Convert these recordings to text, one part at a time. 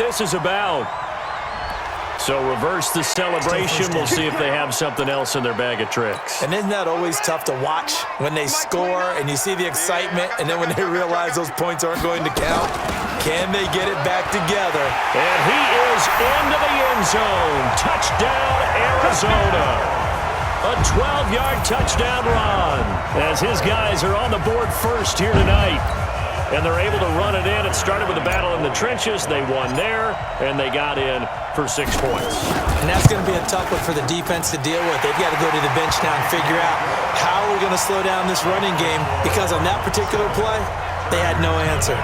this is about. So reverse the celebration. We'll see if they have something else in their bag of tricks. And isn't that always tough to watch when they score and you see the excitement, and then when they realize those points aren't going to count? Can they get it back together? And he is into the end zone. Touchdown, Arizona. A 12-yard touchdown run as his guys are on the board first here tonight. And they're able to run it in. It started with a battle in the trenches. They won there, and they got in for 6 points. And that's going to be a tough one for the defense to deal with. They've got to go to the bench now and figure out how we're going to slow down this running game, because on that particular play, they had no answer.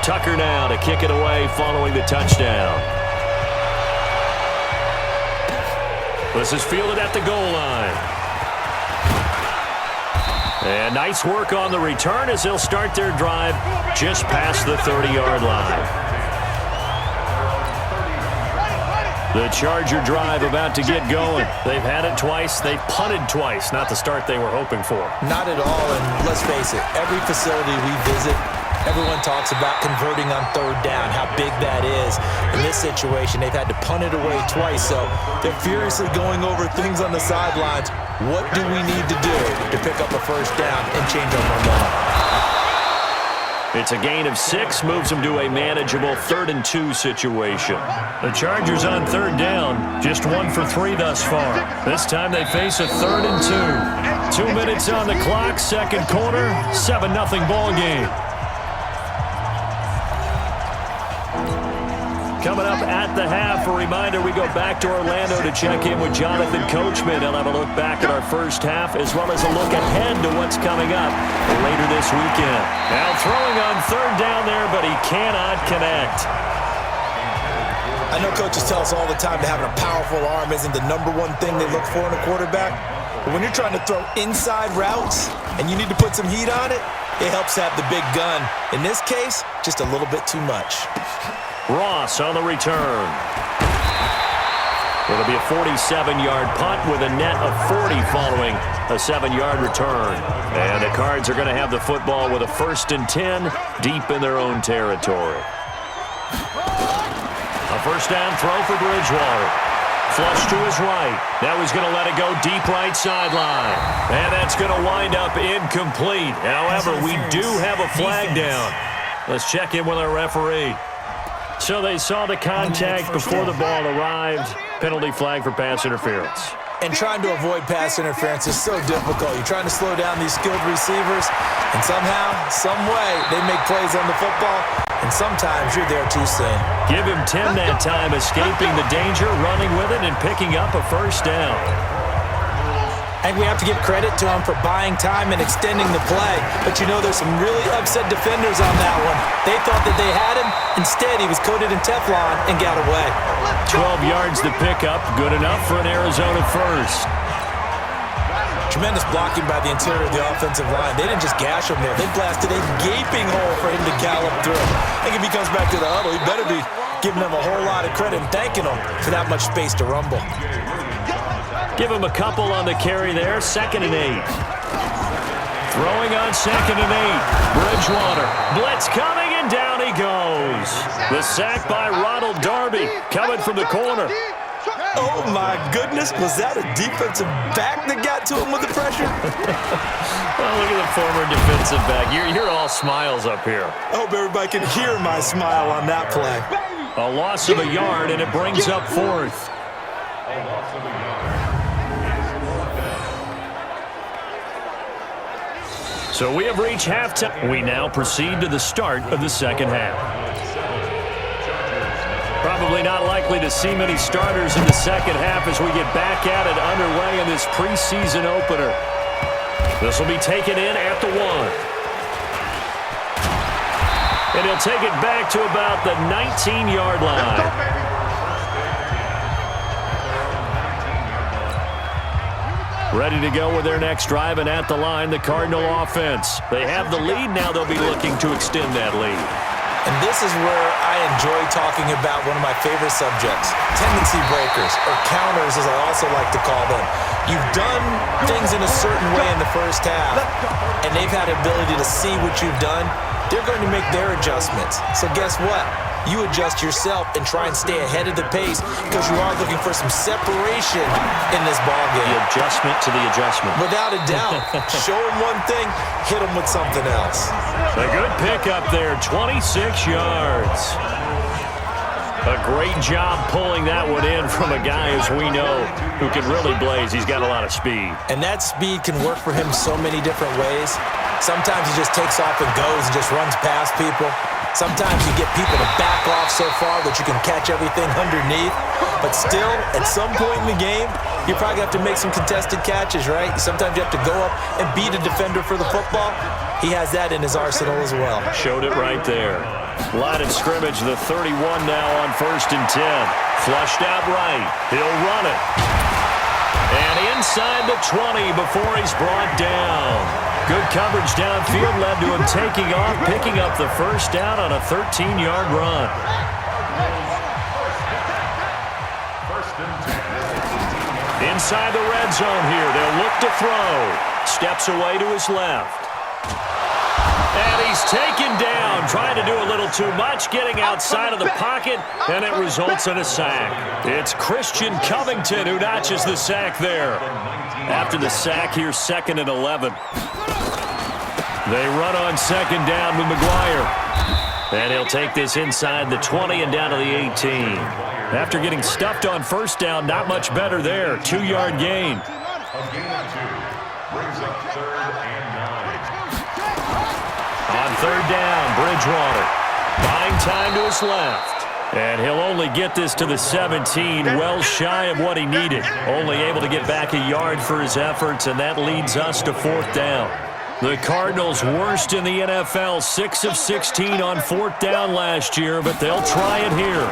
Tucker now to kick it away following the touchdown. This is fielded at the goal line. And nice work on the return as they'll start their drive just past the 30-yard line. The Charger drive about to get going. They've had it twice. They've punted twice. Not the start they were hoping for. Not at all, and let's face it, every facility we visit, everyone talks about converting on third down, how big that is. In this situation, they've had to punt it away twice, so they're furiously going over things on the sidelines. What do we need to do to pick up a first down and change our momentum? It's a gain of 6, moves them to a manageable 3rd and 2 situation. The Chargers on third down, just 1 for 3 thus far. This time they face a 3rd and 2. 2 minutes on the clock, second quarter, 7-0 ball game. Coming up at the half, a reminder, we go back to Orlando to check in with Jonathan Coachman. He'll have a look back at our first half as well as a look ahead to what's coming up later this weekend. Now throwing on third down there, but he cannot connect. I know coaches tell us all the time that having a powerful arm isn't the #1 thing they look for in a quarterback. But when you're trying to throw inside routes and you need to put some heat on it, it helps have the big gun. In this case, just a little bit too much. Ross on the return. It'll be a 47-yard punt with a net of 40 following a 7-yard return. And the Cards are going to have the football with a 1st and 10 deep in their own territory. A first down throw for Bridgewater. Flush to his right. Now he's going to let it go deep right sideline. And that's going to wind up incomplete. However, we do have a flag down. Let's check in with our referee. So they saw the contact before the ball arrived. Penalty flag for pass interference. And trying to avoid pass interference is so difficult. You're trying to slow down these skilled receivers, and somehow, some way, they make plays on the football, and sometimes you're there too soon. Give him 10 that time, escaping the danger, running with it, and picking up a first down. I think we have to give credit to him for buying time and extending the play. But you know there's some really upset defenders on that one. They thought that they had him. Instead, he was coated in Teflon and got away. 12 yards to pick up. Good enough for an Arizona first. Tremendous blocking by the interior of the offensive line. They didn't just gash him there. They blasted a gaping hole for him to gallop through. I think if he comes back to the huddle, he better be giving them a whole lot of credit and thanking them for that much space to rumble. Give him a couple on the carry there. 2nd and 8. Throwing on 2nd and 8. Bridgewater. Blitz coming, and down he goes. The sack by Ronald Darby coming from the corner. Oh, my goodness. Was that a defensive back that got to him with the pressure? Well, look at the former defensive back. You're all smiles up here. I hope everybody can hear my smile on that play. A loss of a yard, and it brings up 4th. So we have reached halftime. We now proceed to the start of the second half. Probably not likely to see many starters in the second half as we get back at it underway in this preseason opener. This will be taken in at the 1. And he'll take it back to about the 19-yard line. Ready to go with their next drive, and at the line, the Cardinal offense. They have the lead. Now they'll be looking to extend that lead. And this is where I enjoy talking about one of my favorite subjects, tendency breakers, or counters as I also like to call them. You've done things in a certain way in the first half, and they've had the ability to see what you've done. They're going to make their adjustments. So guess what? You adjust yourself and try and stay ahead of the pace because you are looking for some separation in this ballgame. The adjustment to the adjustment. Without a doubt. Show them one thing, hit them with something else. A good pickup there, 26 yards. A great job pulling that one in from a guy, as we know, who can really blaze. He's got a lot of speed. And that speed can work for him so many different ways. Sometimes he just takes off and goes and just runs past people. Sometimes you get people to back off so far that you can catch everything underneath. But still, at some point in the game, you probably have to make some contested catches, right? Sometimes you have to go up and beat a defender for the football. He has that in his arsenal as well. Showed it right there. Line of scrimmage, the 31 now on 1st and 10. Flushed out right. He'll run it. And inside the 20 before he's brought down. Good coverage downfield led to him taking off, picking up the first down on a 13-yard run. Inside the red zone here. They'll look to throw. Steps away to his left. And he's taken down, trying to do a little too much, getting outside of the pocket, and it results in a sack. It's Christian Covington who notches the sack there. After the sack, here's 2nd and 11. They run on 2nd down with McGuire. And he'll take this inside the 20 and down to the 18. After getting stuffed on 1st down, not much better there. 2-yard gain. On 3rd down, Bridgewater. Buying time to his left. And he'll only get this to the 17, well shy of what he needed. Only able to get back a yard for his efforts, and that leads us to 4th down. The Cardinals worst in the NFL, 6 of 16 on 4th down last year, but they'll try it here.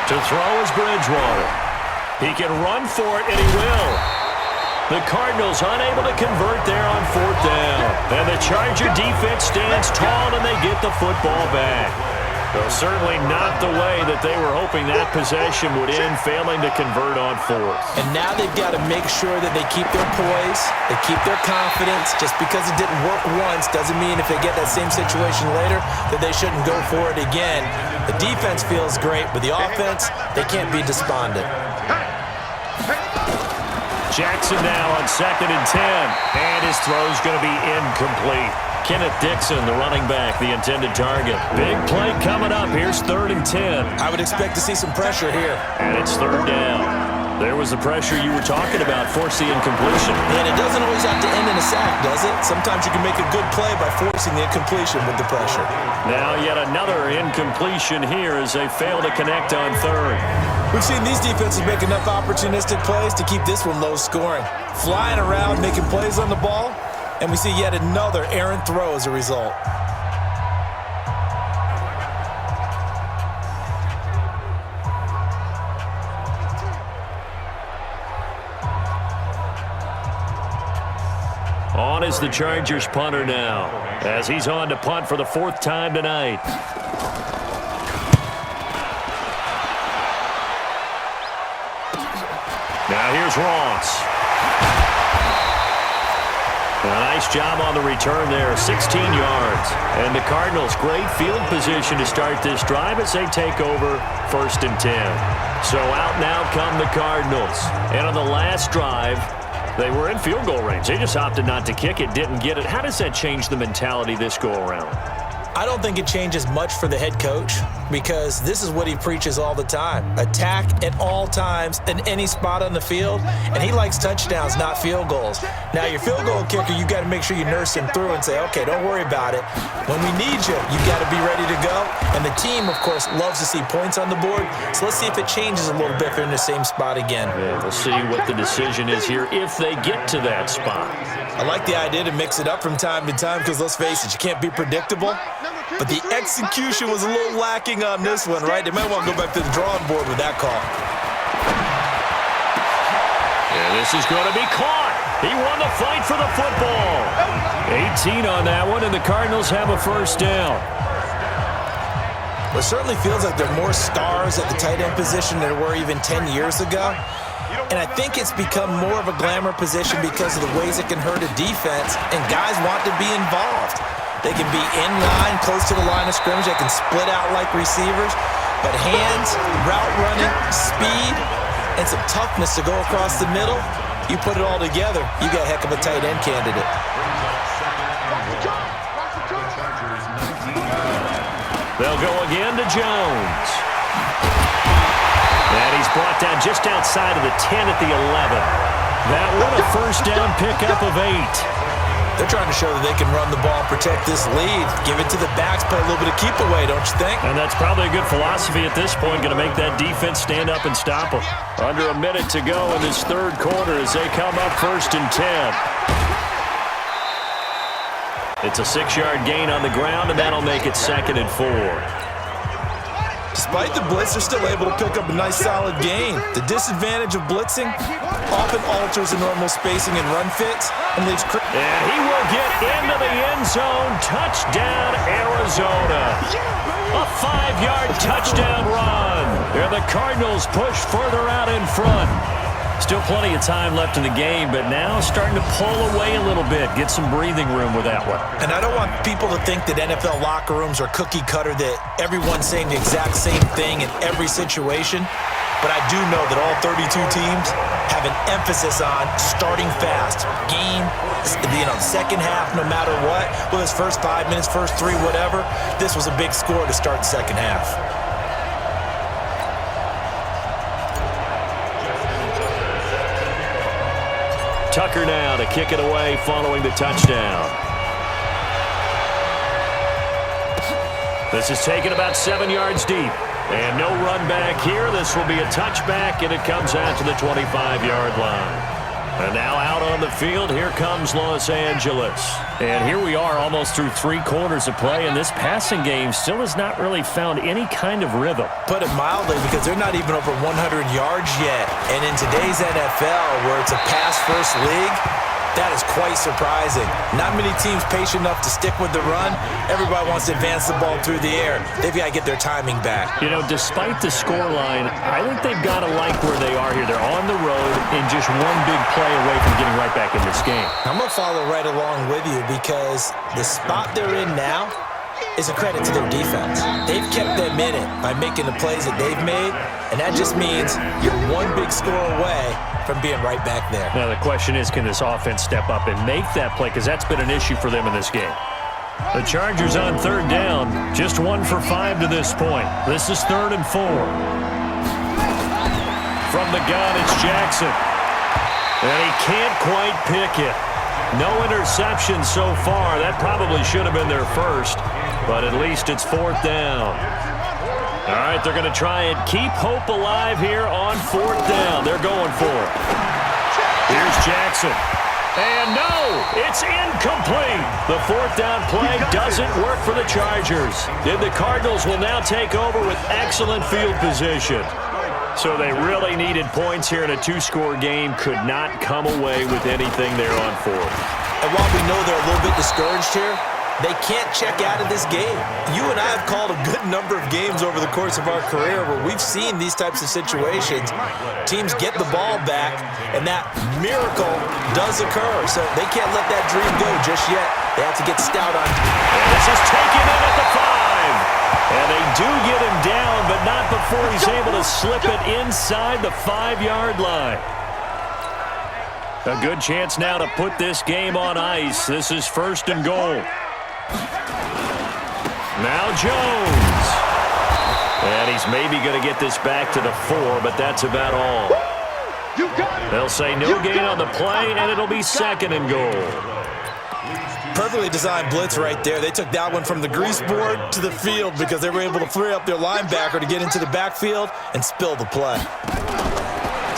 To throw is Bridgewater. He can run for it, and he will. The Cardinals unable to convert there on 4th down. And the Charger defense stands tall, and they get the football back. Well, certainly not the way that they were hoping that possession would end, failing to convert on 4th. And now they've got to make sure that they keep their poise, they keep their confidence. Just because it didn't work once doesn't mean if they get that same situation later that they shouldn't go for it again. The defense feels great, but the offense, they can't be despondent. Jackson now on 2nd and 10, and his throw's going to be incomplete. Kenneth Dixon, the running back, the intended target. Big play coming up. Here's 3rd and 10. I would expect to see some pressure here. And it's 3rd down. There was the pressure you were talking about, force the incompletion. And it doesn't always have to end in a sack, does it? Sometimes you can make a good play by forcing the incompletion with the pressure. Now yet another incompletion here as they fail to connect on 3rd. We've seen these defenses make enough opportunistic plays to keep this one low scoring. Flying around, making plays on the ball, and we see yet another errant throw as a result. On is the Chargers punter now, as he's on to punt for the 4th time tonight. Now here's Ross. A nice job on the return there, 16 yards. And the Cardinals, great field position to start this drive as they take over 1st and 10. So out now come the Cardinals. And on the last drive, they were in field goal range. They just opted not to kick it, didn't get it. How does that change the mentality this go around? I don't think it changes much for the head coach because this is what he preaches all the time. Attack at all times in any spot on the field, and he likes touchdowns, not field goals. Now, your field goal kicker, you got to make sure you nurse him through and say, okay, don't worry about it. When we need you, you got to be ready to go. And the team, of course, loves to see points on the board, so let's see if it changes a little bit if they're in the same spot again. Yeah, we'll see what the decision is here if they get to that spot. I like the idea to mix it up from time to time because, let's face it, you can't be predictable. But the execution was a little lacking on this one, right? They might want to go back to the drawing board with that call. And this is going to be caught. He won the fight for the football. 18 on that one, and the Cardinals have a 1st down. Well, it certainly feels like there are more stars at the tight end position than there were even 10 years ago. And I think it's become more of a glamour position because of the ways it can hurt a defense, and guys want to be involved. They can be in line, close to the line of scrimmage. They can split out like receivers. But hands, route running, speed, and some toughness to go across the middle, you put it all together, you got a heck of a tight end candidate. They'll go again to Jones. And he's brought down just outside of the 10 at the 11. That one a first down pickup of 8. They're trying to show that they can run the ball, protect this lead, give it to the backs, play a little bit of keep away, don't you think? And that's probably a good philosophy at this point, going to make that defense stand up and stop them. Under a minute to go in this third quarter as they come up 1st and 10. It's a 6-yard gain on the ground, and that'll make it 2nd and 4. Despite the blitz, they're still able to pick up a nice, solid gain. The disadvantage of blitzing often alters the normal spacing and run fits and leaves. And he will get into the end zone. Touchdown, Arizona. A 5-yard touchdown run. And the Cardinals push further out in front. Still plenty of time left in the game, but now starting to pull away a little bit, get some breathing room with that one. And I don't want people to think that NFL locker rooms are cookie cutter, that everyone's saying the exact same thing in every situation. But I do know that all 32 teams have an emphasis on starting fast. Game, second half, no matter what. Whether it's first 5 minutes, first 3, whatever. This was a big score to start the second half. Tucker now to kick it away following the touchdown. This is taken about 7 yards deep. And no run back here. This will be a touchback, and it comes out to the 25-yard line. And now out on the field, here comes Los Angeles. And here we are almost through 3 quarters of play, and this passing game still has not really found any kind of rhythm. Put it mildly, because they're not even over 100 yards yet. And in today's NFL, where it's a pass-first league, that is quite surprising. Not many teams patient enough to stick with the run. Everybody wants to advance the ball through the air. They've got to get their timing back. You know, despite the scoreline, I think they've got to like where they are here. They're on the road and just one big play away from getting right back in this game. I'm going to follow right along with you, because the spot they're in now is a credit to their defense. They've kept them in it by making the plays that they've made, and that just means you're one big score away from being right back there. Now the question is, can this offense step up and make that play? Because that's been an issue for them in this game. The Chargers on 3rd down, just 1 for 5 to this point. This is 3rd and 4. From the gun, it's Jackson. And he can't quite pick it. No interception so far. That probably should have been their first, but at least it's 4th down. All right, they're going to try and keep hope alive here on 4th down. They're going for it. Here's Jackson. And no, it's incomplete. The 4th down play doesn't work for the Chargers. And the Cardinals will now take over with excellent field position. So they really needed points here in a 2-score game. Could not come away with anything there on 4th. And while we know they're a little bit discouraged here, they can't check out of this game. You and I have called a good number of games over the course of our career where we've seen these types of situations. Teams get the ball back, and that miracle does occur. So they can't let that dream go just yet. They have to get stout on. And this is taken in at the 5. And they do get him down, but not before he's able to slip it inside the 5-yard line. A good chance now to put this game on ice. This is 1st and goal. Now Jones. And he's maybe going to get this back to the 4, but that's about all. They'll say no gain on the play, and it'll be 2nd and goal. Perfectly designed blitz right there. They took that one from the grease board to the field because they were able to free up their linebacker to get into the backfield and spill the play.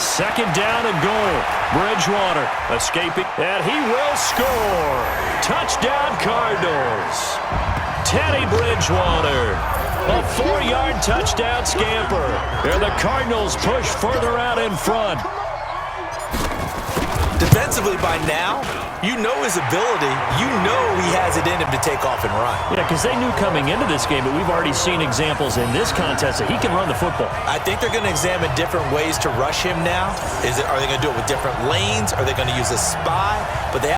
2nd down and goal. Bridgewater escaping, and he will score. Touchdown Cardinals. Teddy Bridgewater. A 4-yard touchdown scamper. And the Cardinals push further out in front. Defensively by now, you know his ability. You know he has it in him to take off and run. Yeah, because they knew coming into this game, but we've already seen examples in this contest that he can run the football. I think they're going to examine different ways to rush him now. Are they going to do it with different lanes? Are they going to use a spy? But they